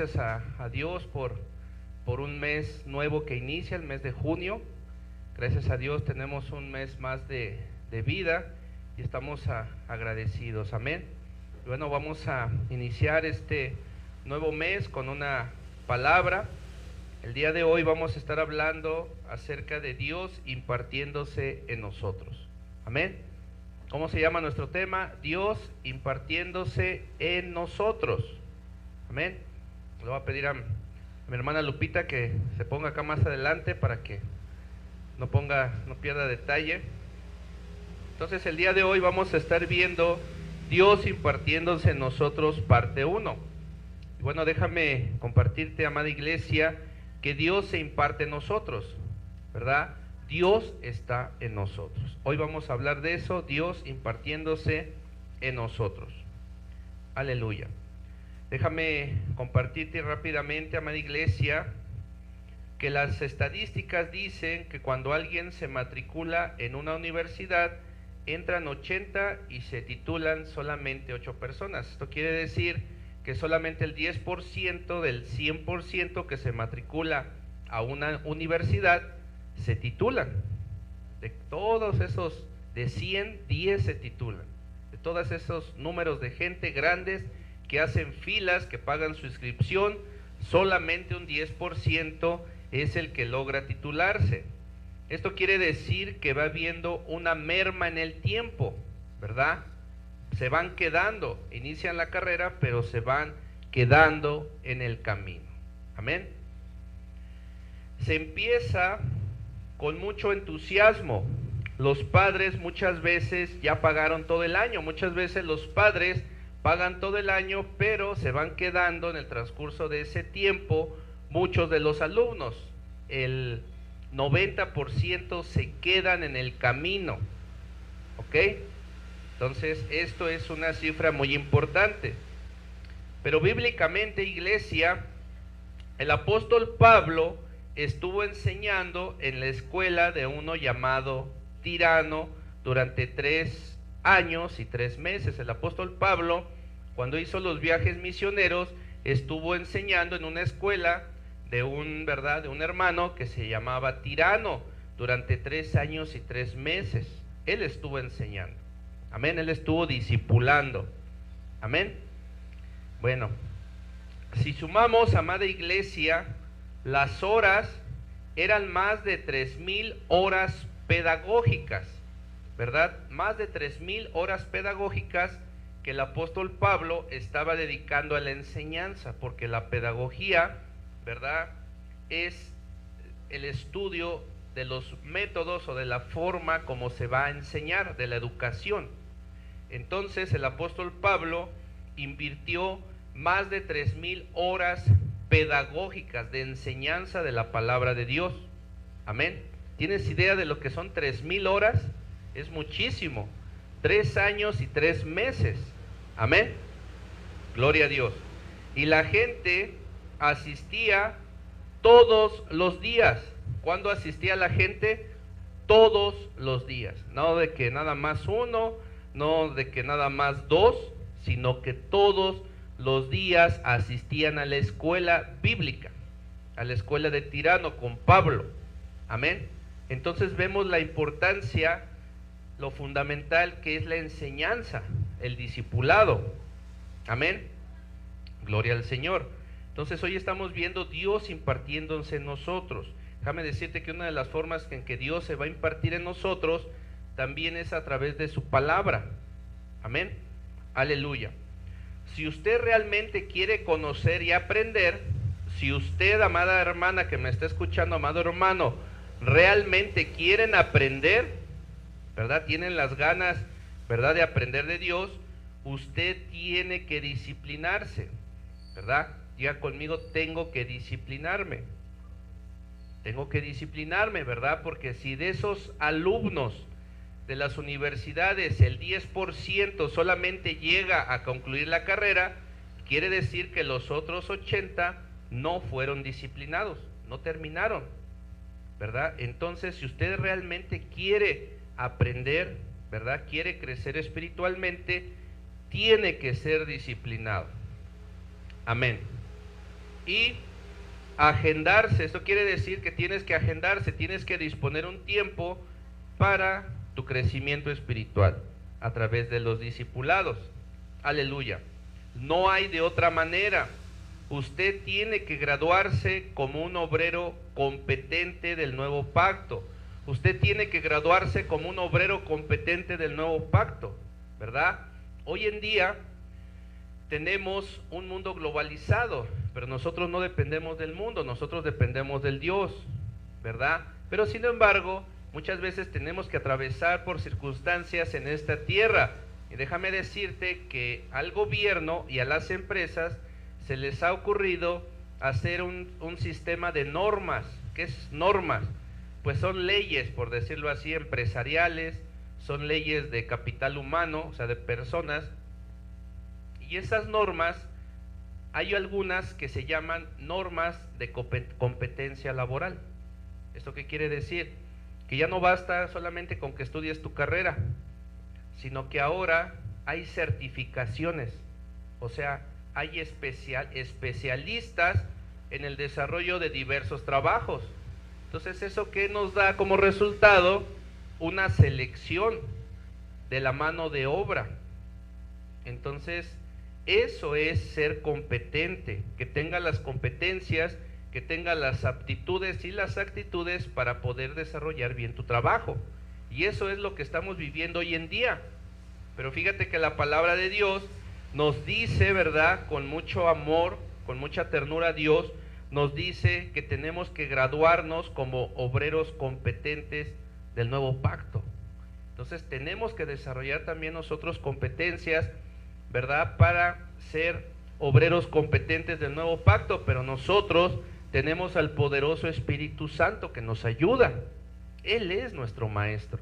gracias a Dios por un mes nuevo que inicia, el mes de junio. Gracias a Dios tenemos un mes más de vida y estamos agradecidos. Amén. Bueno, vamos a iniciar este nuevo mes con una palabra. El día de hoy vamos a estar hablando acerca de Dios impartiéndose en nosotros. Amén. ¿Cómo se llama nuestro tema? Dios impartiéndose en nosotros. Amén. Le voy a pedir a mi hermana Lupita que se ponga acá más adelante para que no pierda detalle. Entonces el día de hoy vamos a estar viendo Dios impartiéndose en nosotros, parte 1. Y bueno, déjame compartirte, amada iglesia, que Dios se imparte en nosotros, ¿verdad? Dios está en nosotros. Hoy vamos a hablar de eso, Dios impartiéndose en nosotros. Aleluya. Déjame compartirte rápidamente, amada iglesia, que las estadísticas dicen que cuando alguien se matricula en una universidad, entran 80 y se titulan solamente 8 personas. Esto quiere decir que solamente el 10% del 100% que se matricula a una universidad se titulan. De todos esos, de 100, 10 se titulan. De todos esos números de gente grandes que hacen filas, que pagan su inscripción, solamente un 10% es el que logra titularse. Esto quiere decir que va habiendo una merma en el tiempo, ¿verdad? Se van quedando, inician la carrera, pero se van quedando en el camino. Amén. Se empieza con mucho entusiasmo. Los padres muchas veces ya pagaron todo el año, muchas veces los padres pagan todo el año, pero se van quedando en el transcurso de ese tiempo muchos de los alumnos. El 90% se quedan en el camino, ¿ok? Entonces esto es una cifra muy importante. Pero bíblicamente, iglesia, el apóstol Pablo estuvo enseñando en la escuela de uno llamado Tirano durante 3 años y 3 meses. El apóstol Pablo, cuando hizo los viajes misioneros, estuvo enseñando en una escuela de un hermano que se llamaba Tirano durante 3 años y 3 meses. Él estuvo enseñando. Amén. Él estuvo discipulando. Amén. Bueno, si sumamos, amada iglesia, las horas eran más de 3,000 horas pedagógicas, ¿verdad? Más de 3,000 horas pedagógicas que el apóstol Pablo estaba dedicando a la enseñanza, porque la pedagogía, ¿verdad?, es el estudio de los métodos o de la forma como se va a enseñar, de la educación. Entonces el apóstol Pablo invirtió más de 3,000 horas pedagógicas de enseñanza de la palabra de Dios. Amén. ¿Tienes idea de lo que son 3,000 horas? Es muchísimo. 3 años y 3 meses. Amén. Gloria a Dios. Y la gente asistía todos los días. ¿Cuándo asistía la gente? Todos los días. No de que nada más uno, no de que nada más 2, sino que todos los días asistían a la escuela bíblica, a la escuela de Tirano con Pablo. Amén. Entonces vemos la importancia, lo fundamental que es la enseñanza, el discipulado. Amén. Gloria al Señor. Entonces hoy estamos viendo Dios impartiéndose en nosotros. Déjame decirte que una de las formas en que Dios se va a impartir en nosotros también es a través de su palabra. Amén. Aleluya. Si usted realmente quiere conocer y aprender, si usted, amada hermana que me está escuchando, amado hermano, realmente quieren aprender, ¿verdad? Tienen las ganas, ¿verdad?, de aprender de Dios, usted tiene que disciplinarse, ¿verdad? Diga conmigo, tengo que disciplinarme. Tengo que disciplinarme, ¿verdad? Porque si de esos alumnos de las universidades el 10% solamente llega a concluir la carrera, quiere decir que los otros 80 no fueron disciplinados, no terminaron, ¿verdad? Entonces, si usted realmente quiere aprender, ¿verdad?, quiere crecer espiritualmente, tiene que ser disciplinado. Amén. Y agendarse, esto quiere decir que tienes que agendarse, tienes que disponer un tiempo para tu crecimiento espiritual a través de los discipulados. Aleluya. No hay de otra manera. Usted tiene que graduarse como un obrero competente del nuevo pacto. Usted tiene que graduarse como un obrero competente del nuevo pacto, ¿verdad? Hoy en día tenemos un mundo globalizado, pero nosotros no dependemos del mundo, nosotros dependemos del Dios, ¿verdad? Pero sin embargo, muchas veces tenemos que atravesar por circunstancias en esta tierra. Y déjame decirte que al gobierno y a las empresas se les ha ocurrido hacer un sistema de normas. ¿Qué es normas? Pues son leyes, por decirlo así, empresariales, son leyes de capital humano, o sea, de personas. Y esas normas, hay algunas que se llaman normas de competencia laboral. ¿Esto qué quiere decir? Que ya no basta solamente con que estudies tu carrera, sino que ahora hay certificaciones, o sea, hay especialistas en el desarrollo de diversos trabajos. Entonces, ¿eso qué nos da como resultado? Una selección de la mano de obra. Entonces, eso es ser competente, que tenga las competencias, que tenga las aptitudes y las actitudes para poder desarrollar bien tu trabajo. Y eso es lo que estamos viviendo hoy en día. Pero fíjate que la palabra de Dios nos dice, ¿verdad?, con mucho amor, con mucha ternura a Dios, nos dice que tenemos que graduarnos como obreros competentes del nuevo pacto. Entonces tenemos que desarrollar también nosotros competencias, ¿verdad?, para ser obreros competentes del nuevo pacto, pero nosotros tenemos al poderoso Espíritu Santo que nos ayuda. Él es nuestro maestro.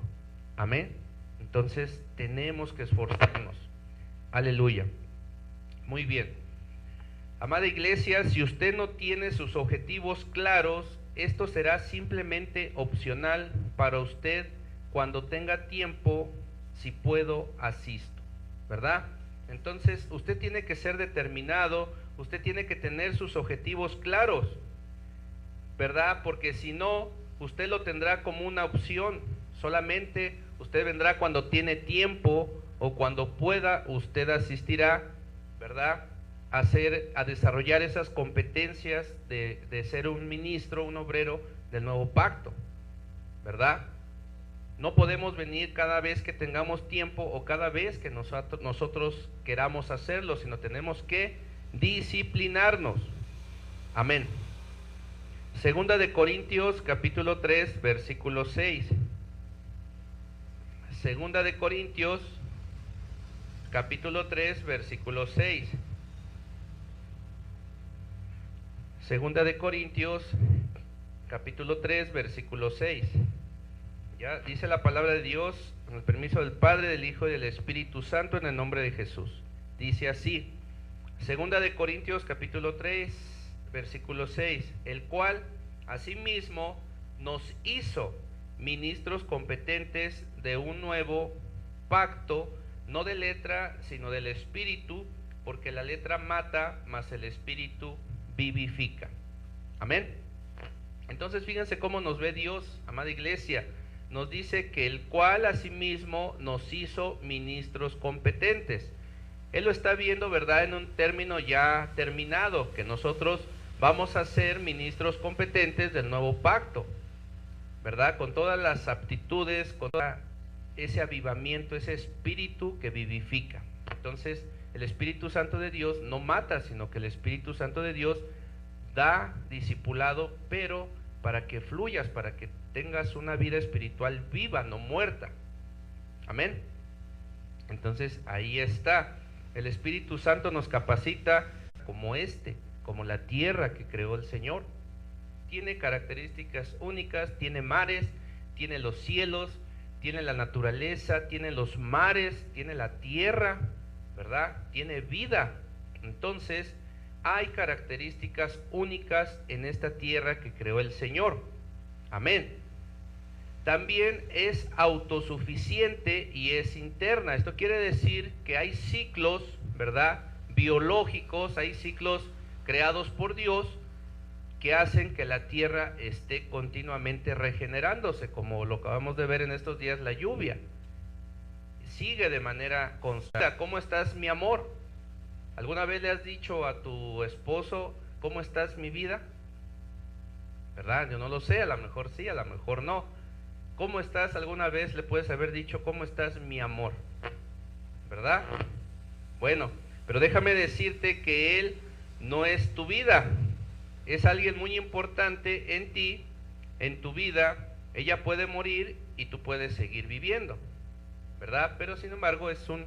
Amén. Entonces tenemos que esforzarnos. Aleluya. Muy bien. Amada iglesia, si usted no tiene sus objetivos claros, esto será simplemente opcional para usted. Cuando tenga tiempo, si puedo, asisto, ¿verdad? Entonces usted tiene que ser determinado, usted tiene que tener sus objetivos claros, ¿verdad? Porque si no, usted lo tendrá como una opción. Solamente usted vendrá cuando tiene tiempo o cuando pueda, usted asistirá, ¿verdad?, a desarrollar esas competencias de ser un ministro, un obrero del nuevo pacto, ¿verdad? No podemos venir cada vez que tengamos tiempo o cada vez que nosotros queramos hacerlo, sino tenemos que disciplinarnos. Amén. Segunda de Corintios capítulo 3 versículo 6. Segunda de Corintios capítulo 3 versículo 6. Segunda de Corintios capítulo 3 versículo 6. Ya dice la palabra de Dios, con el permiso del Padre, del Hijo y del Espíritu Santo, en el nombre de Jesús. Dice así, Segunda de Corintios capítulo 3 versículo 6, el cual asimismo nos hizo ministros competentes de un nuevo pacto, no de letra, sino del Espíritu, porque la letra mata, mas el Espíritu vivifica. Amén. Entonces fíjense cómo nos ve Dios, amada iglesia. Nos dice que el cual asimismo nos hizo ministros competentes. Él lo está viendo, ¿verdad?, en un término ya terminado, que nosotros vamos a ser ministros competentes del nuevo pacto, ¿verdad?, con todas las aptitudes, con todo ese avivamiento, ese espíritu que vivifica. Entonces, el Espíritu Santo de Dios no mata, sino que el Espíritu Santo de Dios da discipulado, pero para que fluyas, para que tengas una vida espiritual viva, no muerta. Amén. Entonces, ahí está. El Espíritu Santo nos capacita como la tierra que creó el Señor. Tiene características únicas, tiene mares, tiene los cielos, tiene la naturaleza, tiene los mares, tiene la tierra, ¿verdad? Tiene vida. Entonces, hay características únicas en esta tierra que creó el Señor. Amén. También es autosuficiente y es interna. Esto quiere decir que hay ciclos, ¿verdad?, biológicos, hay ciclos creados por Dios, que hacen que la tierra esté continuamente regenerándose, como lo acabamos de ver en estos días, la lluvia. Sigue de manera constante. ¿Cómo estás, mi amor? ¿Alguna vez le has dicho a tu esposo, ¿cómo estás, mi vida? ¿Verdad? Yo no lo sé, a lo mejor sí, a lo mejor no. ¿Cómo estás? ¿Alguna vez le puedes haber dicho, ¿cómo estás, mi amor? ¿Verdad? Bueno, pero déjame decirte que él no es tu vida. Es alguien muy importante en ti, en tu vida. Ella puede morir y tú puedes seguir viviendo, ¿verdad? Pero sin embargo son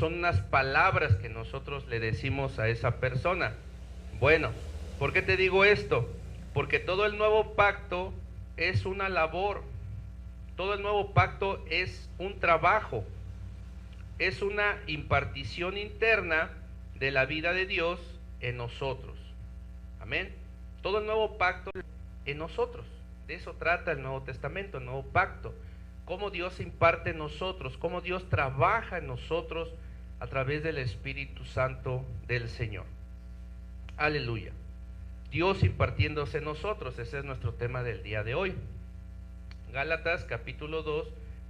unas palabras que nosotros le decimos a esa persona. Bueno, ¿por qué te digo esto? Porque todo el nuevo pacto es una labor, todo el nuevo pacto es un trabajo, es una impartición interna de la vida de Dios en nosotros. Amén. Todo el nuevo pacto en nosotros. De eso trata el Nuevo Testamento, el nuevo pacto. Cómo Dios se imparte en nosotros, cómo Dios trabaja en nosotros a través del Espíritu Santo del Señor. Aleluya. Dios impartiéndose en nosotros, ese es nuestro tema del día de hoy. Gálatas capítulo 2,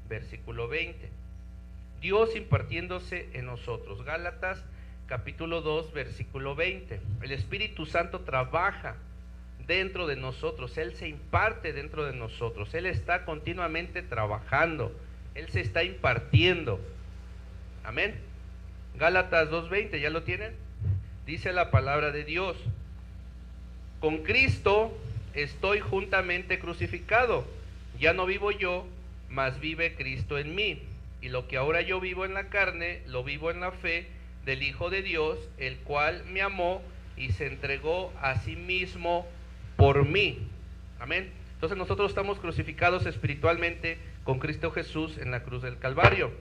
versículo 20. Dios impartiéndose en nosotros. Gálatas capítulo 2, versículo 20. El Espíritu Santo trabaja dentro de nosotros, Él se imparte dentro de nosotros, Él está continuamente trabajando, Él se está impartiendo. Amén. Gálatas 2:20, ¿ya lo tienen? Dice la palabra de Dios: con Cristo estoy juntamente crucificado, ya no vivo yo, mas vive Cristo en mí, y lo que ahora yo vivo en la carne, lo vivo en la fe del Hijo de Dios, el cual me amó y se entregó a sí mismo por mí. Amén. Entonces nosotros estamos crucificados espiritualmente con Cristo Jesús en la cruz del Calvario,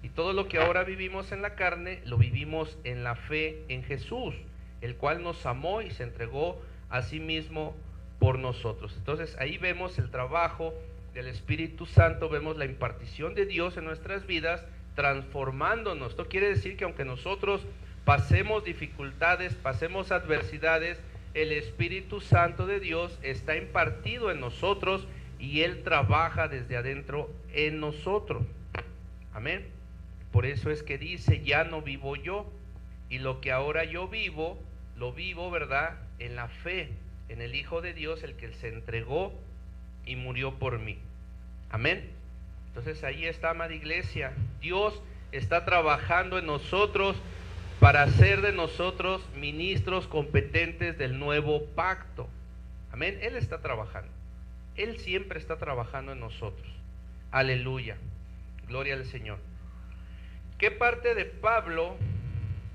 y todo lo que ahora vivimos en la carne lo vivimos en la fe en Jesús, el cual nos amó y se entregó a sí mismo por nosotros. Entonces ahí vemos el trabajo del Espíritu Santo, vemos la impartición de Dios en nuestras vidas, transformándonos. Esto quiere decir que aunque nosotros pasemos dificultades, pasemos adversidades, el Espíritu Santo de Dios está impartido en nosotros y Él trabaja desde adentro en nosotros. Amén. Por eso es que dice, ya no vivo yo, y lo que ahora yo vivo, lo vivo, ¿verdad?, en la fe, en el Hijo de Dios, el que se entregó y murió por mí. Amén. Entonces ahí está, amada iglesia, Dios está trabajando en nosotros para hacer de nosotros ministros competentes del nuevo pacto. Amén. Él está trabajando, Él siempre está trabajando en nosotros. Aleluya, gloria al Señor. ¿Qué parte de Pablo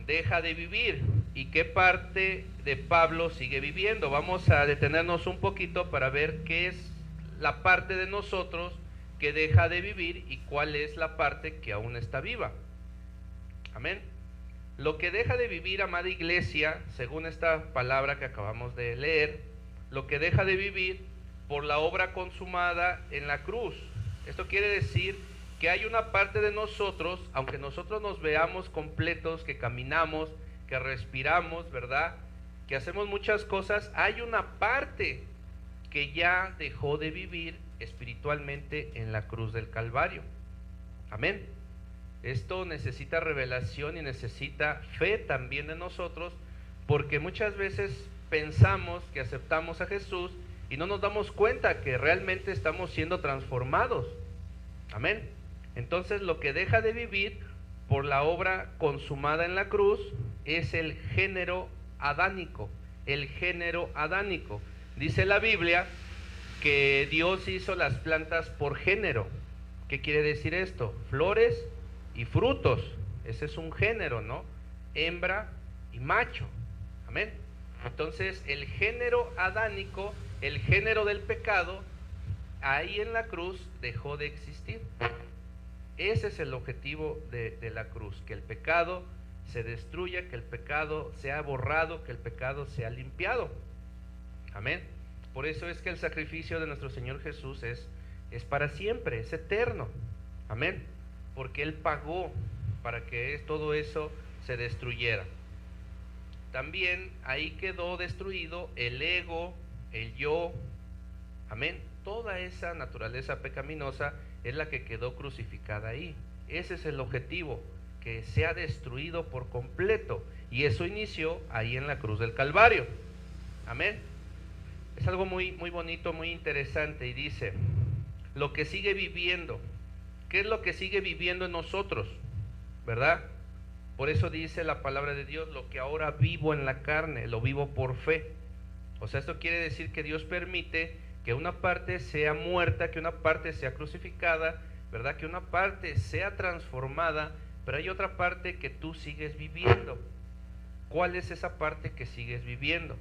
deja de vivir y qué parte de Pablo sigue viviendo? Vamos a detenernos un poquito para ver qué es la parte de nosotros que deja de vivir y cuál es la parte que aún está viva. Amén. Lo que deja de vivir, amada iglesia, según esta palabra que acabamos de leer, lo que deja de vivir por la obra consumada en la cruz. Esto quiere decir que hay una parte de nosotros, aunque nosotros nos veamos completos, que caminamos, que respiramos, ¿verdad?, que hacemos muchas cosas, hay una parte que ya dejó de vivir espiritualmente en la cruz del Calvario. Amén. Esto necesita revelación y necesita fe también de nosotros, porque muchas veces pensamos que aceptamos a Jesús y no nos damos cuenta que realmente estamos siendo transformados. Amén. Entonces lo que deja de vivir por la obra consumada en la cruz es el género adánico. El género adánico. Dice la Biblia que Dios hizo las plantas por género. ¿Qué quiere decir esto? Flores y frutos. Ese es un género, ¿no? Hembra y macho. Amén. Entonces el género adánico, el género del pecado, ahí en la cruz dejó de existir. Ese es el objetivo de la cruz, que el pecado se destruya, que el pecado sea borrado, que el pecado sea limpiado. Amén. Por eso es que el sacrificio de nuestro Señor Jesús es para siempre, es eterno. Amén. Porque Él pagó para que todo eso se destruyera. también ahí quedó destruido el ego, el yo, amén. Toda esa naturaleza pecaminosa es la que quedó crucificada ahí. Ese es el objetivo, que sea destruido por completo. Y eso inició ahí en la cruz del Calvario. Amén. Es algo muy, muy bonito, muy interesante. Y dice, lo que sigue viviendo, ¿qué es lo que sigue viviendo en nosotros? ¿Verdad? Por eso dice la palabra de Dios, lo que ahora vivo en la carne, lo vivo por fe. O sea, esto quiere decir que Dios permite que una parte sea muerta, que una parte sea crucificada, ¿verdad? Que una parte sea transformada, pero hay otra parte que tú sigues viviendo. ¿Cuál es esa parte que sigues viviendo?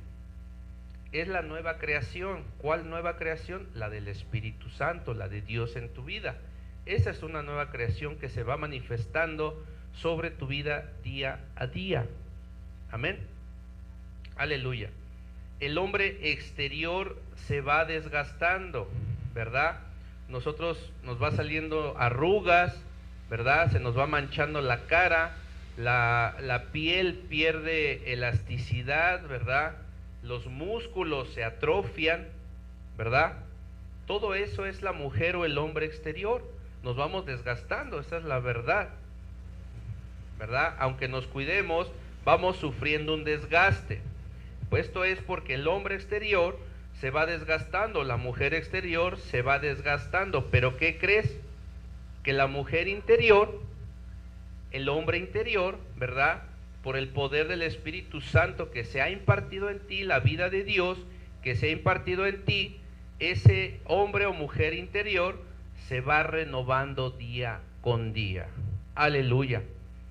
Es la nueva creación. ¿Cuál nueva creación? La del Espíritu Santo, la de Dios en tu vida. Esa es una nueva creación que se va manifestando sobre tu vida día a día. Amén. Aleluya. El hombre exterior se va desgastando, ¿verdad? Nos va saliendo arrugas, ¿verdad? Se nos va manchando la cara, la piel pierde elasticidad, ¿verdad? Los músculos se atrofian, ¿verdad? Todo eso es la mujer o el hombre exterior. Nos vamos desgastando, esa es la verdad, ¿verdad? Aunque nos cuidemos, vamos sufriendo un desgaste. Pues esto es porque el hombre exterior se va desgastando, la mujer exterior se va desgastando. Pero ¿qué crees? Que la mujer interior, el hombre interior, ¿verdad? Por el poder del Espíritu Santo que se ha impartido en ti, la vida de Dios que se ha impartido en ti, ese hombre o mujer interior se va renovando día con día. Aleluya.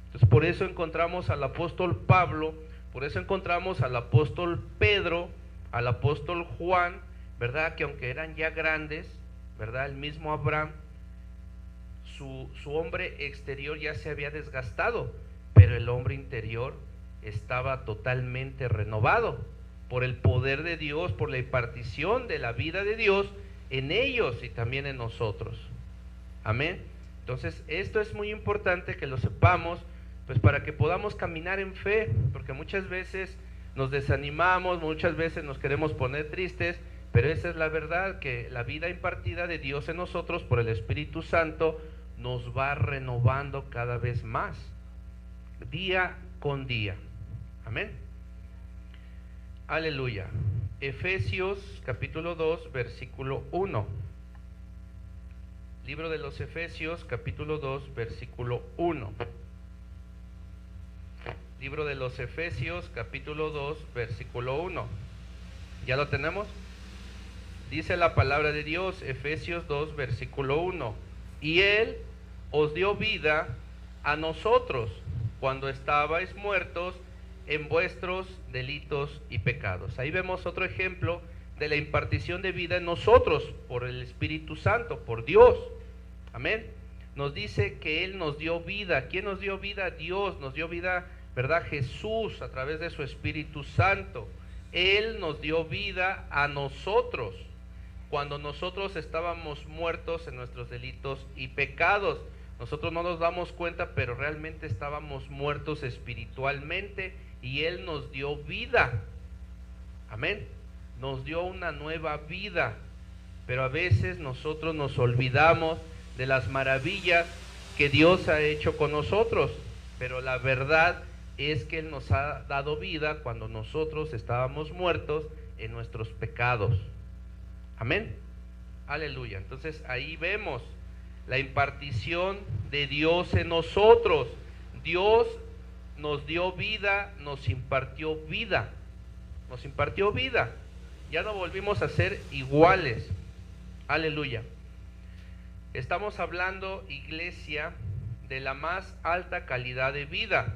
Entonces por eso encontramos al apóstol Pablo, por eso encontramos al apóstol Pedro, al apóstol Juan, ¿verdad? Que aunque eran ya grandes, ¿verdad? El mismo Abraham, su hombre exterior ya se había desgastado, pero el hombre interior estaba totalmente renovado por el poder de Dios, por la impartición de la vida de Dios en ellos y también en nosotros. Amén. Entonces esto es muy importante que lo sepamos, pues para que podamos caminar en fe, porque muchas veces nos desanimamos, muchas veces nos queremos poner tristes, pero esa es la verdad, que la vida impartida de Dios en nosotros por el Espíritu Santo nos va renovando cada vez más, día con día. Amén. Aleluya. Efesios capítulo 2, versículo 1. Libro de los Efesios capítulo 2, versículo 1. Libro de los Efesios capítulo 2, versículo 1. ¿Ya lo tenemos? Dice la palabra de Dios, Efesios 2, versículo 1. Y Él os dio vida a nosotros cuando estabais muertos en vuestros delitos y pecados. Ahí vemos otro ejemplo de la impartición de vida en nosotros por el Espíritu Santo, por Dios. Amén. Nos dice que Él nos dio vida. ¿Quién nos dio vida? Dios nos dio vida, ¿verdad? Jesús, a través de su Espíritu Santo. Él nos dio vida a nosotros cuando nosotros estábamos muertos en nuestros delitos y pecados. Nosotros no nos damos cuenta, pero realmente estábamos muertos espiritualmente y Él nos dio vida. Amén. Nos dio una nueva vida, pero a veces nosotros nos olvidamos de las maravillas que Dios ha hecho con nosotros, pero la verdad es que Él nos ha dado vida cuando nosotros estábamos muertos en nuestros pecados. Amén. Aleluya. Entonces ahí vemos la impartición de Dios en nosotros. Dios nos dio vida, nos impartió vida. Nos impartió vida. Ya no volvimos a ser iguales. Aleluya. Estamos hablando, iglesia, de la más alta calidad de vida.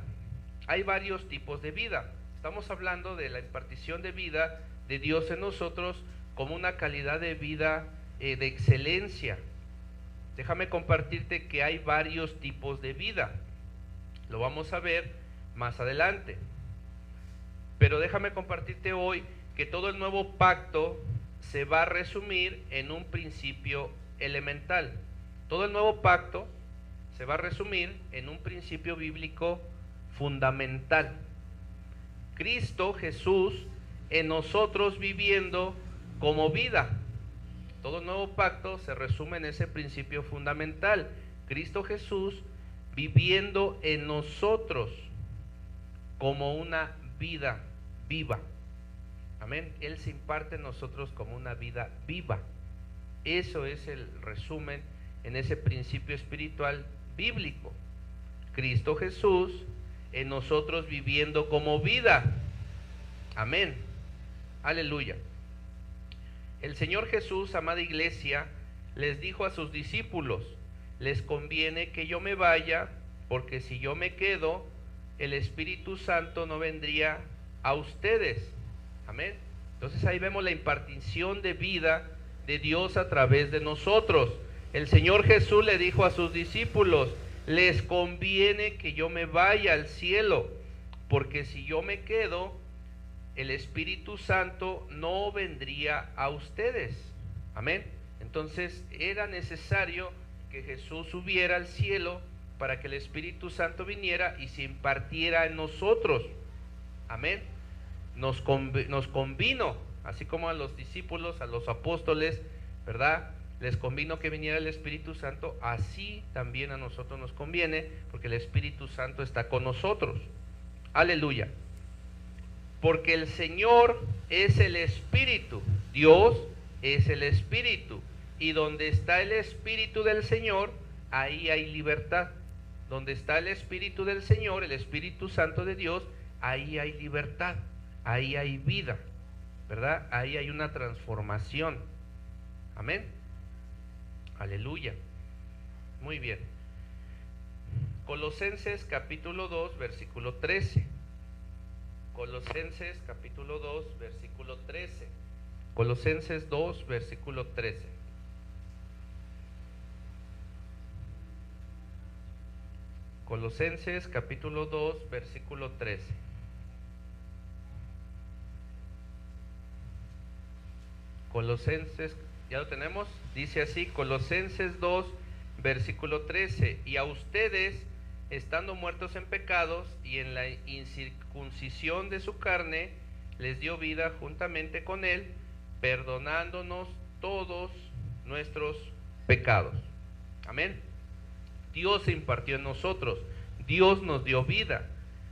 Hay varios tipos de vida. Estamos hablando de la impartición de vida de Dios en nosotros como una calidad de vida de excelencia. Déjame compartirte que hay varios tipos de vida. Lo vamos a ver más adelante. Pero déjame compartirte hoy que todo el nuevo pacto se va a resumir en un principio elemental. Todo el nuevo pacto se va a resumir en un principio bíblico fundamental. Cristo Jesús en nosotros viviendo como vida. Todo nuevo pacto se resume en ese principio fundamental. Cristo Jesús viviendo en nosotros como una vida viva. Amén. Él se imparte en nosotros como una vida viva. Eso es el resumen en ese principio espiritual bíblico. Cristo Jesús en nosotros viviendo como vida. Amén. Aleluya. El Señor Jesús, amada iglesia, les dijo a sus discípulos: les conviene que yo me vaya, porque si yo me quedo, el Espíritu Santo no vendría a ustedes. Amén. Entonces ahí vemos la impartición de vida de Dios a través de nosotros. El Señor Jesús le dijo a sus discípulos: les conviene que yo me vaya al cielo, porque si yo me quedo, el Espíritu Santo no vendría a ustedes. Amén. Entonces era necesario que Jesús subiera al cielo para que el Espíritu Santo viniera y se impartiera en nosotros. Amén. Nos convino, así como a los discípulos, a los apóstoles, ¿verdad? Les convino que viniera el Espíritu Santo, así también a nosotros nos conviene, porque el Espíritu Santo está con nosotros. Aleluya. Porque el Señor es el Espíritu, Dios es el Espíritu, y donde está el Espíritu del Señor, ahí hay libertad. Donde está el Espíritu del Señor, el Espíritu Santo de Dios, ahí hay libertad, ahí hay vida, ¿verdad? Ahí hay una transformación. Amén. Aleluya. Muy bien. Colosenses capítulo 2, versículo 13. Colosenses capítulo 2, versículo 13. Colosenses 2, versículo 13. Colosenses capítulo 2, versículo 13. Colosenses, ¿ya lo tenemos? Dice así, Colosenses 2, versículo 13. Y a ustedes, estando muertos en pecados y en la incircuncisión de su carne, les dio vida juntamente con él, perdonándonos todos nuestros pecados. Amén. Dios se impartió en nosotros, Dios nos dio vida,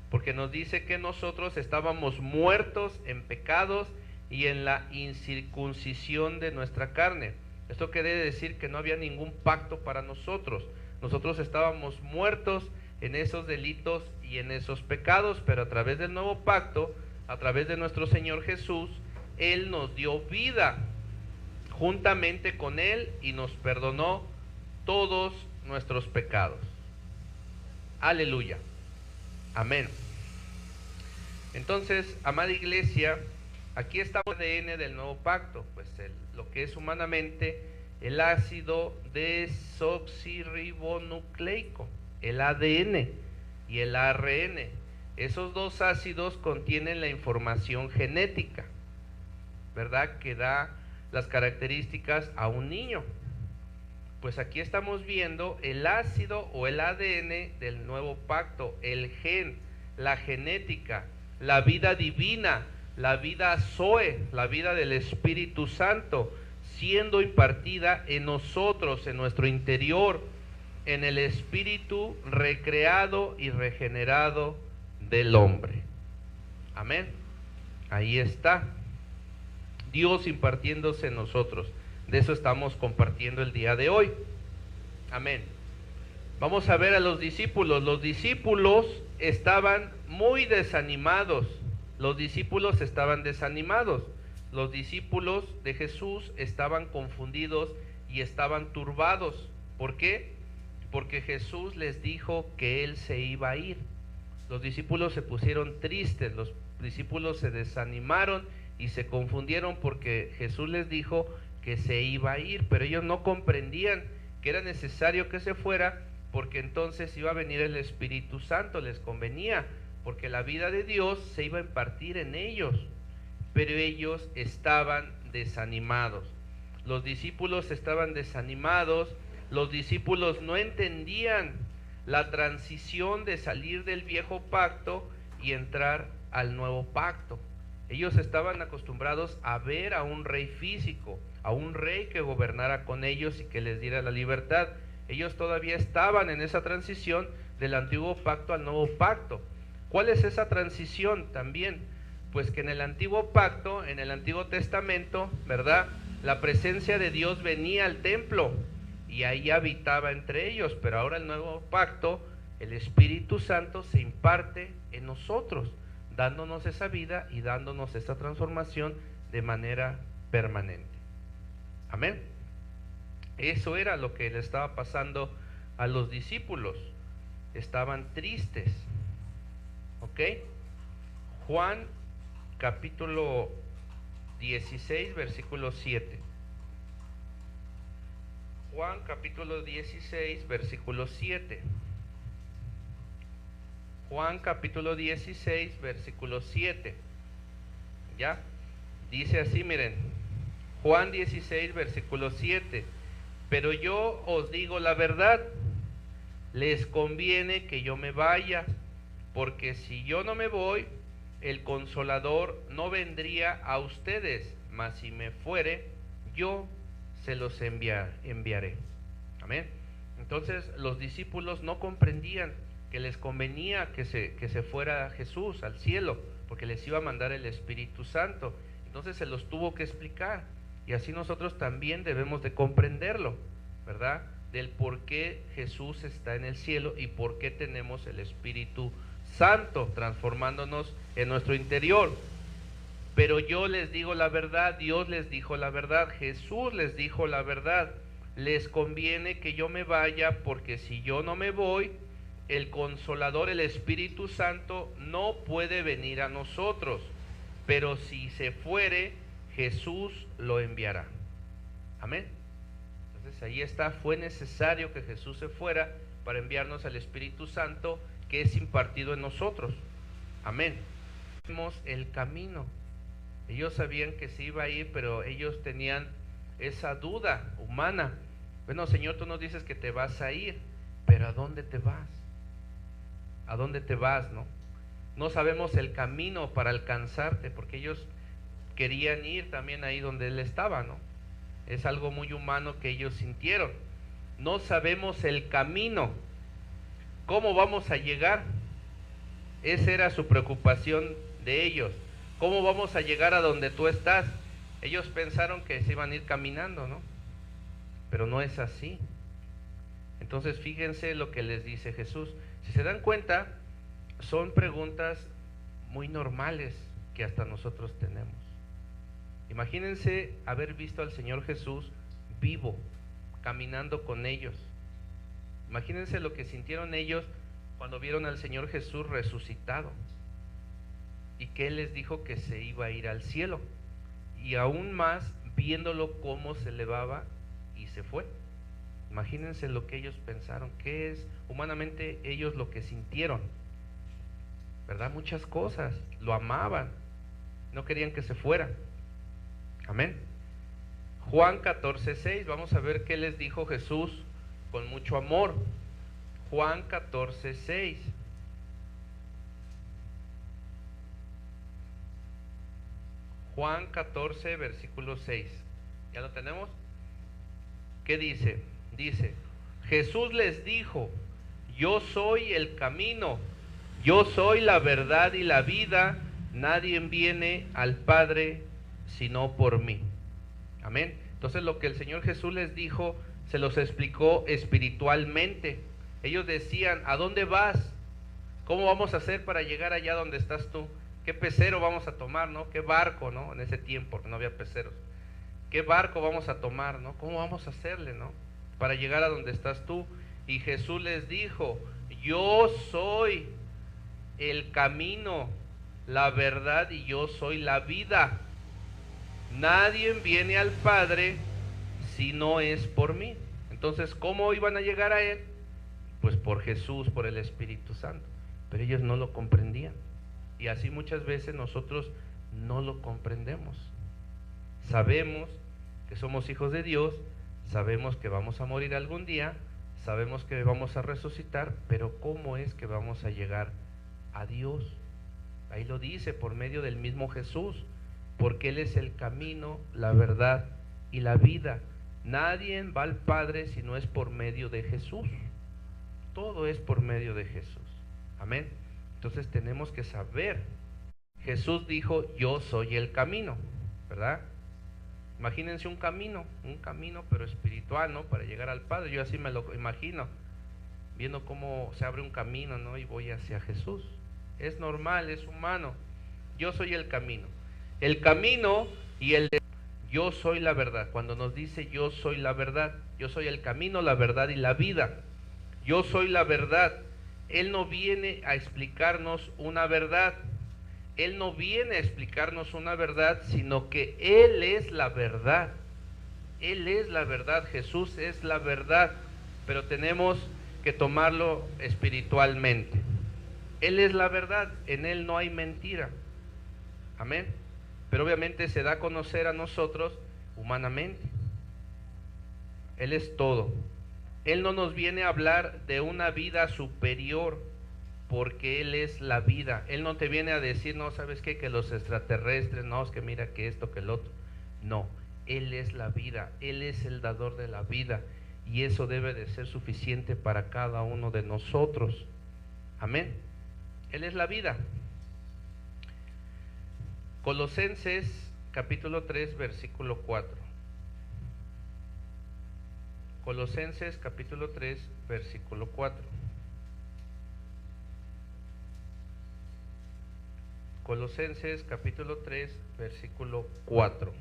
porque nos dice que nosotros estábamos muertos en pecados y en la incircuncisión de nuestra carne. Esto quiere decir que no había ningún pacto para nosotros. Nosotros estábamos muertos en esos delitos y en esos pecados, pero a través del nuevo pacto, a través de nuestro Señor Jesús, Él nos dio vida juntamente con Él y nos perdonó todos nuestros pecados. Aleluya. Amén. Entonces, amada iglesia, aquí está el ADN del nuevo pacto, pues lo que es humanamente el ácido desoxirribonucleico, el ADN y el ARN. Esos dos ácidos contienen la información genética, ¿verdad?, que da las características a un niño. Pues aquí estamos viendo el ácido o el ADN del nuevo pacto, el gen, la genética, la vida divina, la vida Zoe, la vida del Espíritu Santo, siendo impartida en nosotros, en nuestro interior, en el espíritu recreado y regenerado del hombre. Amén. Ahí está. Dios impartiéndose en nosotros. De eso estamos compartiendo el día de hoy. Amén. Vamos a ver a los discípulos. Los discípulos estaban muy desanimados. Los discípulos estaban desanimados. Los discípulos de Jesús estaban confundidos y estaban turbados. ¿Por qué? Porque Jesús les dijo que Él se iba a ir. Los discípulos se pusieron tristes, los discípulos se desanimaron y se confundieron porque Jesús les dijo que se iba a ir, pero ellos no comprendían que era necesario que se fuera, porque entonces iba a venir el Espíritu Santo, les convenía, porque la vida de Dios se iba a impartir en ellos, pero ellos estaban desanimados. Los discípulos estaban desanimados, los discípulos no entendían la transición de salir del viejo pacto y entrar al nuevo pacto. Ellos estaban acostumbrados a ver a un rey físico, a un rey que gobernara con ellos y que les diera la libertad. Ellos todavía estaban en esa transición del antiguo pacto al nuevo pacto. ¿Cuál es esa transición también? Pues que en el antiguo pacto, en el Antiguo Testamento, ¿verdad?, la presencia de Dios venía al templo y ahí habitaba entre ellos, pero ahora el nuevo pacto, el Espíritu Santo se imparte en nosotros, dándonos esa vida y dándonos esa transformación de manera permanente. Amén. Eso era lo que le estaba pasando a los discípulos. Estaban tristes. ¿Ok? Juan capítulo 16, versículo 7. Juan capítulo 16, versículo 7. Juan capítulo 16, versículo 7. ¿Ya? Dice así, miren. Juan 16, versículo 7. Pero yo os digo la verdad, les conviene que yo me vaya, porque si yo no me voy, el Consolador no vendría a ustedes, mas si me fuere, yo se los enviaré. Amén. Entonces los discípulos no comprendían que les convenía que se fuera Jesús al cielo, porque les iba a mandar el Espíritu Santo. Entonces se los tuvo que explicar, y así nosotros también debemos de comprenderlo, ¿verdad? Del por qué Jesús está en el cielo y por qué tenemos el Espíritu Santo transformándonos en nuestro interior. Pero yo les digo la verdad, Dios les dijo la verdad, Jesús les dijo la verdad. Les conviene que yo me vaya, porque si yo no me voy, el Consolador, el Espíritu Santo, no puede venir a nosotros. Pero si se fuere, Jesús lo enviará. Amén. Entonces ahí está, fue necesario que Jesús se fuera para enviarnos al Espíritu Santo, que es impartido en nosotros. Amén. Vimos el camino. Ellos sabían que se iba a ir, pero ellos tenían esa duda humana. Bueno, Señor, tú nos dices que te vas a ir, pero ¿a dónde te vas? ¿A dónde te vas, no? No sabemos el camino para alcanzarte, porque ellos querían ir también ahí donde Él estaba, ¿no? Es algo muy humano que ellos sintieron. No sabemos el camino. ¿Cómo vamos a llegar? Esa era su preocupación de ellos. ¿Cómo vamos a llegar a donde tú estás? Ellos pensaron que se iban a ir caminando, ¿no? Pero no es así. Entonces fíjense lo que les dice Jesús. Si se dan cuenta, son preguntas muy normales que hasta nosotros tenemos. Imagínense haber visto al Señor Jesús vivo, caminando con ellos. Imagínense lo que sintieron ellos cuando vieron al Señor Jesús resucitado, y que Él les dijo que se iba a ir al cielo, y aún más viéndolo cómo se elevaba y se fue. Imagínense lo que ellos pensaron, qué es humanamente ellos lo que sintieron, ¿verdad? Muchas cosas, lo amaban, no querían que se fuera. Amén. Juan 14:6, vamos a ver qué les dijo Jesús con mucho amor. Juan 14:6. Juan 14, versículo 6. ¿Ya lo tenemos? ¿Qué dice? Dice, Jesús les dijo, yo soy el camino, yo soy la verdad y la vida, nadie viene al Padre sino por mí. Amén. Entonces lo que el Señor Jesús les dijo, se los explicó espiritualmente. Ellos decían, ¿a dónde vas? ¿Cómo vamos a hacer para llegar allá donde estás tú? ¿Qué pecero vamos a tomar, no? ¿Qué barco, no? En ese tiempo no había peceros. ¿Qué barco vamos a tomar, no? ¿Cómo vamos a hacerle, no? Para llegar a donde estás tú. Y Jesús les dijo, yo soy el camino, la verdad y yo soy la vida. Nadie viene al Padre si no es por mí. Entonces, ¿cómo iban a llegar a Él? Pues por Jesús, por el Espíritu Santo. Pero ellos no lo comprendían. Y así muchas veces nosotros no lo comprendemos. Sabemos que somos hijos de Dios, sabemos que vamos a morir algún día, sabemos que vamos a resucitar, pero ¿cómo es que vamos a llegar a Dios? Ahí lo dice, por medio del mismo Jesús, porque Él es el camino, la verdad y la vida. Nadie va al Padre si no es por medio de Jesús. Todo es por medio de Jesús. Amén. Entonces tenemos que saber. Jesús dijo, yo soy el camino, ¿verdad? Imagínense un camino pero espiritual, ¿no? Para llegar al Padre. Yo así me lo imagino, viendo cómo se abre un camino, ¿no? Y voy hacia Jesús. Es normal, es humano. Yo soy el camino. El camino y el de yo soy la verdad. Cuando nos dice yo soy la verdad, yo soy el camino, la verdad y la vida. Yo soy la verdad. Él no viene a explicarnos una verdad. Él no viene a explicarnos una verdad, sino que Él es la verdad. Él es la verdad, Jesús es la verdad, pero tenemos que tomarlo espiritualmente. Él es la verdad, en Él no hay mentira. Amén. Pero obviamente se da a conocer a nosotros humanamente. Él es todo. Él no nos viene a hablar de una vida superior, porque Él es la vida. Él no te viene a decir, no, ¿sabes qué? Que los extraterrestres, no, es que mira que esto, que el otro. No, Él es la vida, Él es el dador de la vida, y eso debe de ser suficiente para cada uno de nosotros. Amén. Él es la vida. Colosenses capítulo 3, versículo 4. Colosenses capítulo 3, versículo 4. Colosenses capítulo 3, versículo 4.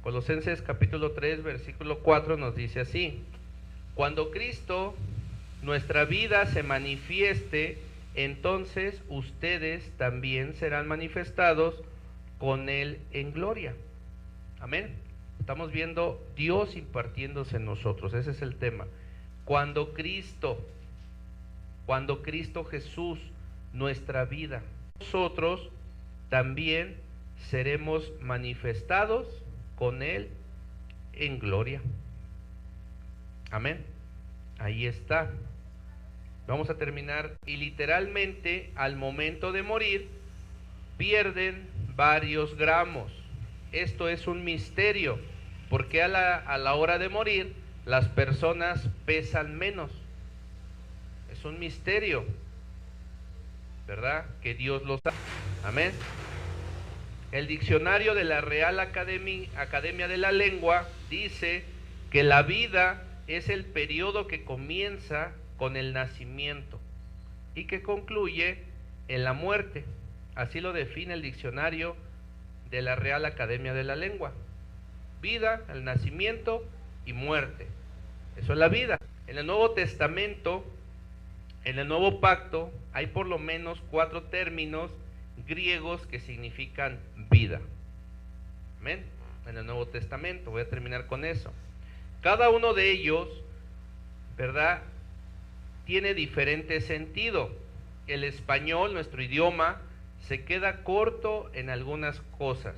Colosenses capítulo 3, versículo 4 nos dice así: cuando Cristo, nuestra vida, se manifieste, entonces ustedes también serán manifestados con Él en gloria. Amén. Estamos viendo Dios impartiéndose en nosotros, ese es el tema. Cuando Cristo Jesús, nuestra vida, nosotros también seremos manifestados con Él en gloria. Amén. Ahí está. Vamos a terminar. Y literalmente al momento de morir pierden varios gramos. Esto es un misterio, porque a la hora de morir las personas pesan menos. Es un misterio, ¿verdad? Que Dios lo sabe. Amén. El diccionario de la Real Academia de la Lengua dice que la vida es el periodo que comienza con el nacimiento y que concluye en la muerte. Así lo define el diccionario de la Real Academia de la Lengua. Vida, el nacimiento y muerte. Eso es la vida. En el Nuevo Testamento, en el Nuevo Pacto, hay por lo menos 4 términos griegos que significan vida. Amén. En el Nuevo Testamento, voy a terminar con eso. Cada uno de ellos, ¿verdad?, tiene diferente sentido. El español, nuestro idioma, se queda corto en algunas cosas.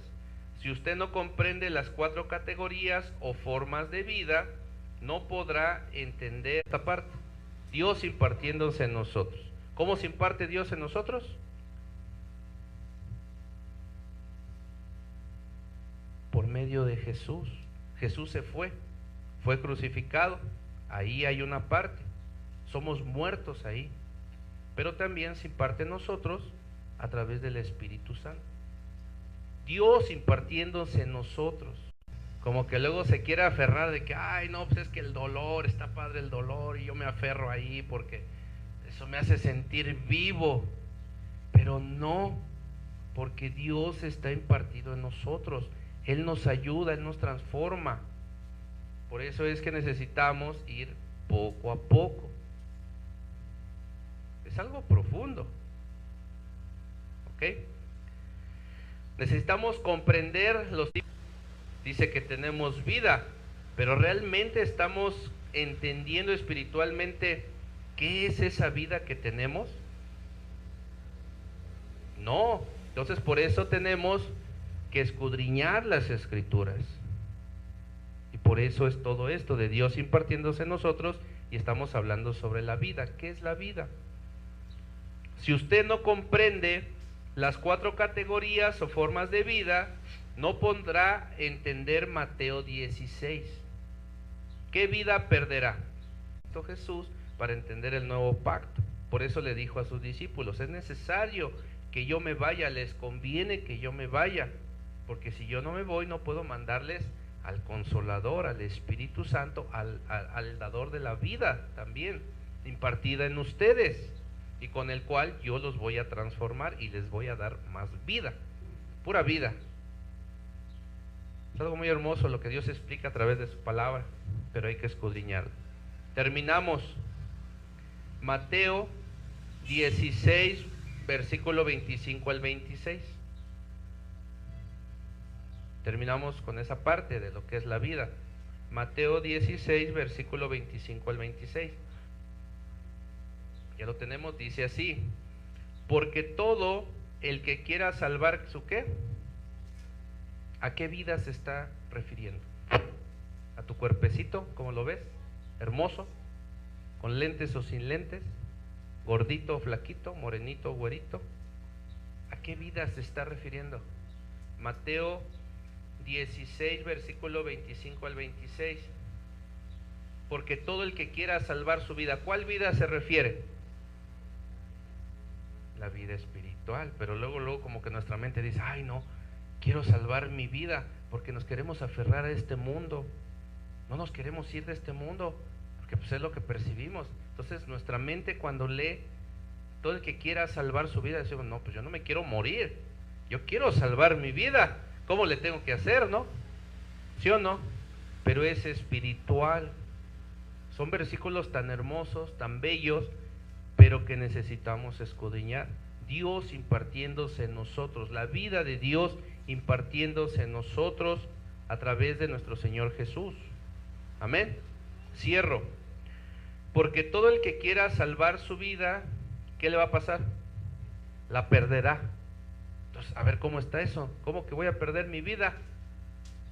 Si usted no comprende las 4 categorías o formas de vida, no podrá entender esta parte. Dios impartiéndose en nosotros. ¿Cómo se imparte Dios en nosotros? Por medio de Jesús. Jesús se fue crucificado. Ahí hay una parte. Somos muertos ahí. Pero también se imparte en nosotros a través del Espíritu Santo. Dios impartiéndose en nosotros. Como que luego se quiere aferrar de que, ay, no, pues es que el dolor, está padre el dolor, y yo me aferro ahí porque eso me hace sentir vivo. Pero no, porque Dios está impartido en nosotros. Él nos ayuda, Él nos transforma. Por eso es que necesitamos ir poco a poco. Es algo profundo. ¿Ok? Necesitamos comprender los tipos. Dice que tenemos vida, pero realmente estamos entendiendo espiritualmente qué es esa vida que tenemos. No, entonces por eso tenemos que escudriñar las Escrituras. Y por eso es todo esto de Dios impartiéndose en nosotros, y estamos hablando sobre la vida. ¿Qué es la vida? Si usted no comprende las 4 categorías o formas de vida, no podrá entender Mateo 16. ¿Qué vida perderá? Jesús, para entender el nuevo pacto. Por eso le dijo a sus discípulos: es necesario que yo me vaya, les conviene que yo me vaya, porque si yo no me voy no puedo mandarles al Consolador, al Espíritu Santo, al dador de la vida también, impartida en ustedes, y con el cual yo los voy a transformar y les voy a dar más vida, pura vida. Es algo muy hermoso lo que Dios explica a través de su palabra, pero hay que escudriñarlo. Terminamos. Mateo 16, versículo 25 al 26. Terminamos con esa parte de lo que es la vida. Mateo 16, versículo 25 al 26. Ya lo tenemos, dice así: porque todo el que quiera salvar su ¿qué? ¿A qué vida se está refiriendo? ¿A tu cuerpecito? ¿Cómo lo ves? Hermoso, con lentes o sin lentes, gordito o flaquito, morenito o güerito. ¿A qué vida se está refiriendo? Mateo 16, versículo 25 al 26. Porque todo el que quiera salvar su vida, ¿cuál vida se refiere? La vida espiritual. Pero luego como que nuestra mente dice: ay no, quiero salvar mi vida, porque nos queremos aferrar a este mundo, no nos queremos ir de este mundo, porque pues es lo que percibimos. Entonces nuestra mente, cuando lee todo el que quiera salvar su vida, decimos: no, pues yo no me quiero morir, yo quiero salvar mi vida. ¿Cómo le tengo que hacer, no? ¿Sí o no? Pero es espiritual. Son versículos tan hermosos, tan bellos, pero que necesitamos escudriñar. Dios impartiéndose en nosotros, la vida de Dios impartiéndose en nosotros a través de nuestro Señor Jesús. Amén. Cierro. Porque todo el que quiera salvar su vida, ¿qué le va a pasar? La perderá. Entonces, a ver, ¿cómo está eso? ¿Cómo que voy a perder mi vida?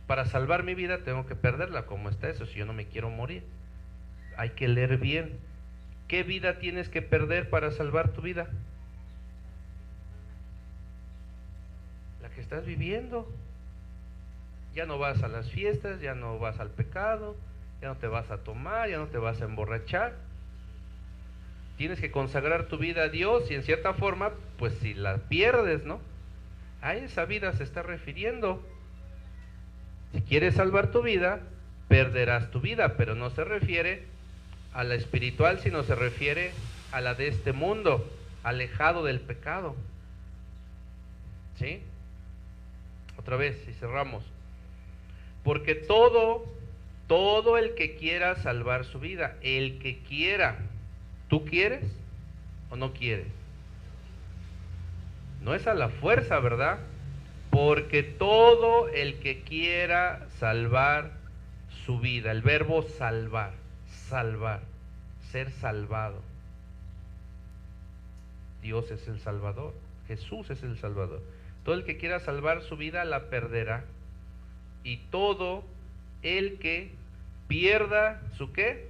Para salvar mi vida tengo que perderla. ¿Cómo está eso si yo no me quiero morir? Hay que leer bien. ¿Qué vida tienes que perder para salvar tu vida? La que estás viviendo. Ya no vas a las fiestas, ya no vas al pecado, ya no te vas a tomar, ya no te vas a emborrachar. Tienes que consagrar tu vida a Dios, y en cierta forma, pues si la pierdes, ¿no? A esa vida se está refiriendo. Si quieres salvar tu vida, perderás tu vida, pero no se refiere a la espiritual, sino se refiere a la de este mundo, alejado del pecado. ¿Sí? Otra vez, y cerramos. Porque todo el que quiera salvar su vida, el que quiera, ¿tú quieres o no quieres? No es a la fuerza, ¿verdad? Porque todo el que quiera salvar su vida, el verbo salvar, salvar, ser salvado. Dios es el Salvador, Jesús es el Salvador. Todo el que quiera salvar su vida la perderá, y todo el que pierda su ¿qué?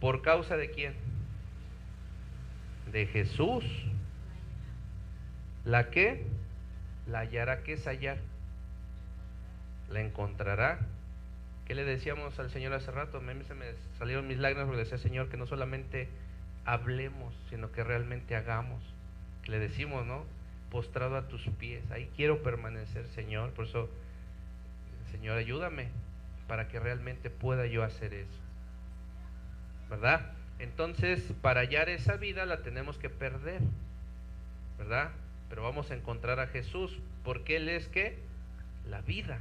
¿Por causa de quién? De Jesús. ¿La qué? La hallará. ¿Qué es hallar? La encontrará. ¿Qué le decíamos al Señor hace rato? A mí se me salieron mis lágrimas porque le decía: Señor, que no solamente hablemos, sino que realmente hagamos. Que le decimos, ¿no? Postrado a tus pies, ahí quiero permanecer, Señor. Por eso, Señor, ayúdame para que realmente pueda yo hacer eso, ¿verdad? Entonces, para hallar esa vida la tenemos que perder, ¿verdad? Pero vamos a encontrar a Jesús, porque Él es ¿qué? La vida.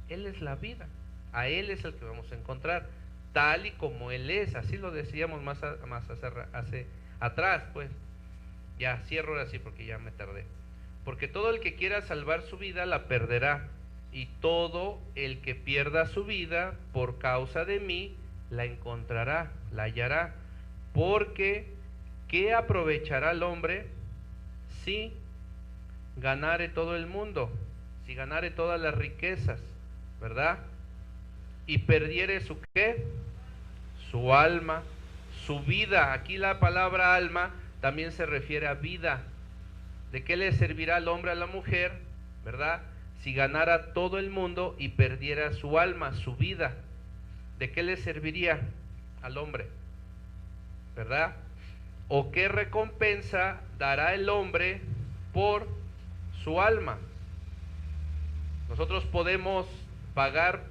Él es la vida. A Él es el que vamos a encontrar, tal y como Él es. Así lo decíamos más atrás, pues. Ya, cierro ahora sí porque ya me tardé. Porque todo el que quiera salvar su vida la perderá, y todo el que pierda su vida por causa de mí la encontrará, la hallará. Porque ¿qué aprovechará el hombre si ganare todo el mundo? Si ganare todas las riquezas, ¿verdad? y perdiere su ¿qué? Su alma, su vida. Aquí la palabra alma también se refiere a vida. ¿De qué le servirá al hombre a la mujer, verdad? Si ganara todo el mundo y perdiera su alma, su vida. ¿De qué le serviría al hombre? ¿Verdad? ¿O qué recompensa dará el hombre por su alma? ¿Nosotros podemos pagar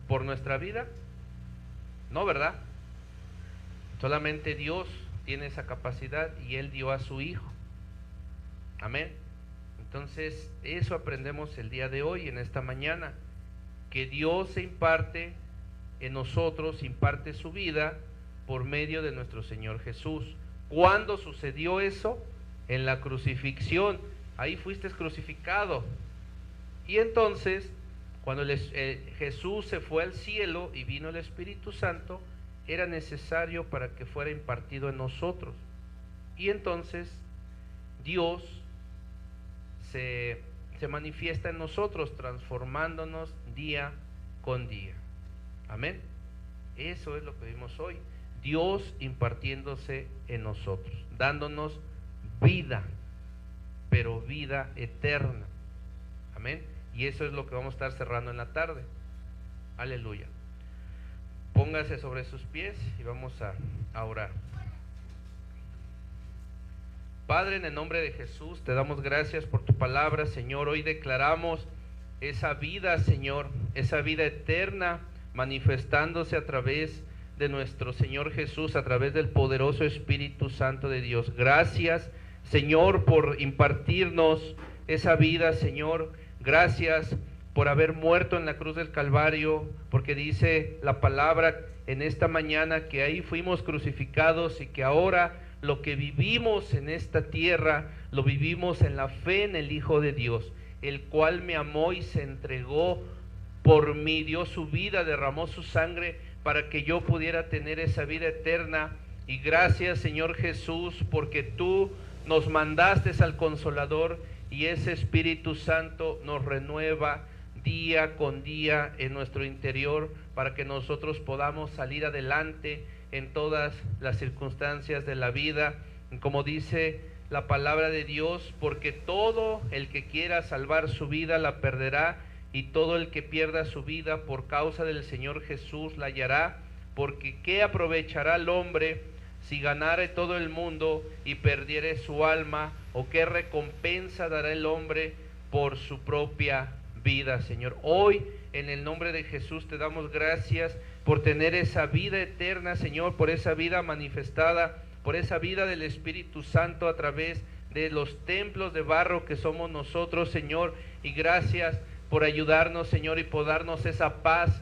por nuestra vida? No, ¿verdad? Solamente Dios tiene esa capacidad y Él dio a su Hijo. Amén. Entonces, eso aprendemos el día de hoy, en esta mañana, que Dios se imparte en nosotros, imparte su vida por medio de nuestro Señor Jesús. ¿Cuándo sucedió eso? En la crucifixión. Ahí fuiste crucificado. Y entonces, cuando Jesús se fue al cielo y vino el Espíritu Santo, era necesario para que fuera impartido en nosotros. Y entonces, Dios se manifiesta en nosotros, transformándonos día con día. Amén. Eso es lo que vimos hoy. Dios impartiéndose en nosotros, dándonos vida, pero vida eterna. Amén. Y eso es lo que vamos a estar cerrando en la tarde. Aleluya. Póngase sobre sus pies y vamos a orar. Padre, en el nombre de Jesús, te damos gracias por tu palabra, Señor. Hoy declaramos esa vida, Señor, esa vida eterna manifestándose a través de nuestro Señor Jesús, a través del poderoso Espíritu Santo de Dios. Gracias, Señor, por impartirnos esa vida, Señor. Gracias por haber muerto en la cruz del Calvario, porque dice la palabra en esta mañana que ahí fuimos crucificados y que ahora lo que vivimos en esta tierra, lo vivimos en la fe en el Hijo de Dios, el cual me amó y se entregó por mí, dio su vida, derramó su sangre para que yo pudiera tener esa vida eterna. Y gracias, Señor Jesús, porque tú nos mandaste al Consolador y ese Espíritu Santo nos renueva día con día en nuestro interior para que nosotros podamos salir adelante en todas las circunstancias de la vida, como dice la palabra de Dios, porque todo el que quiera salvar su vida la perderá, y todo el que pierda su vida por causa del Señor Jesús la hallará, porque ¿qué aprovechará el hombre si ganare todo el mundo y perdiere su alma? ¿O qué recompensa dará el hombre por su propia vida, Señor? Hoy, en el nombre de Jesús, te damos gracias por tener esa vida eterna, Señor, por esa vida manifestada, por esa vida del Espíritu Santo a través de los templos de barro que somos nosotros, Señor. Y gracias por ayudarnos, Señor, y por darnos esa paz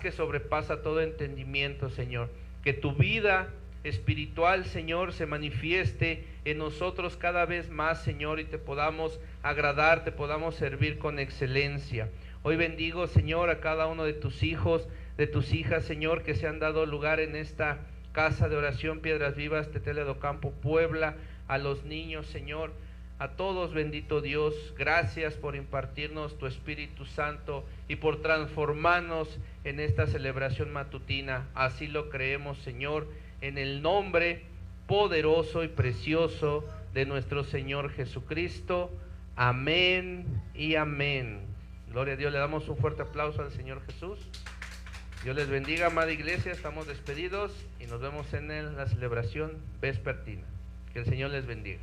que sobrepasa todo entendimiento, Señor. Que tu vida espiritual, Señor, se manifieste en nosotros cada vez más, Señor, y te podamos agradar, te podamos servir con excelencia. Hoy bendigo, Señor, a cada uno de tus hijos, de tus hijas, Señor, que se han dado lugar en esta casa de oración Piedras Vivas, Tetela de Ocampo, Puebla, a los niños, Señor, a todos, bendito Dios. Gracias por impartirnos tu Espíritu Santo y por transformarnos en esta celebración matutina. Así lo creemos, Señor, en el nombre poderoso y precioso de nuestro Señor Jesucristo. Amén y amén. Gloria a Dios. Le damos un fuerte aplauso al Señor Jesús. Dios les bendiga, amada iglesia. Estamos despedidos y nos vemos en la celebración vespertina. Que el Señor les bendiga.